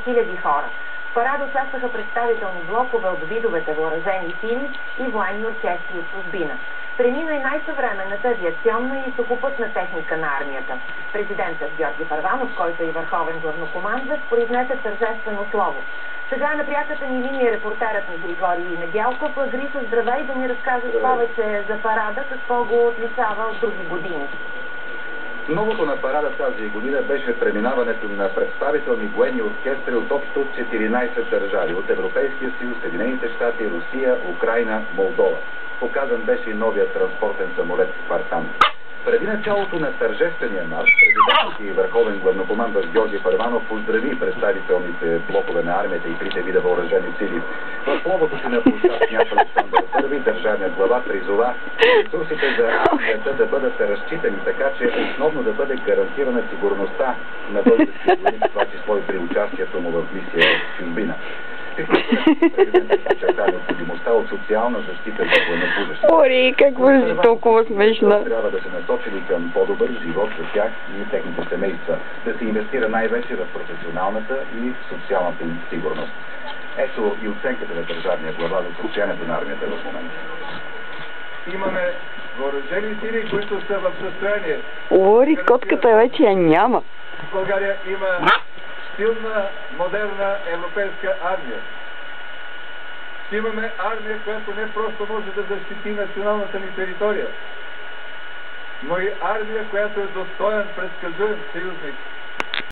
хиляди хора. В парада участваха представителни блокове от видовете въоръжени сили и военни оркестри от чужбина. Премина и най-съвременната авиационна и сухопътна техника на армията. Президентът Георги Първанов, който е и върховен главнокомандващ, произнесе тържествено слово. Сега на пряката ни линия репортерът ни Григорий Недялков. Грисо, здравей, да ни разкажеш повече за парада, какво го отличава от други години. Новото на парада тази година беше преминаването на представителни военни оркестри от общо 14 държави от Европейския съюз, Съединените щати, Русия, Украйна, Молдова. Показан беше и новият транспортен самолет Спартан. Преди началото на тържествения марш, президентът и върховен главнокомандващ Георги Първанов поздрави представителните блокове на армията и трите вида въоръжени сили. В словото си на площад княз Александър I, държавният глава призова ресурсите за армията да бъдат разчитани така, че основно да бъде гарантирана сигурността на българския войник, това число и при участието му в мисия в чужбина. Президентът подчерта необходимостта от социална защита за военнослужещите. Ори, какво си толкова смешна. Трябва да се насочили към по-добър живот за тях и техните семейства, да се инвестира най-вече в професионалната и социалната им сигурност. Ето и оценката на държавния глава за състоянието на армията в момента. Имаме въоръжени сили, които са в състояние. Ори, котката вече я няма. В България има силна, модерна европейска армия. Имаме армия, която не просто може да защити националната ни територия, но и армия, която е достоен, предсказуем съюзник.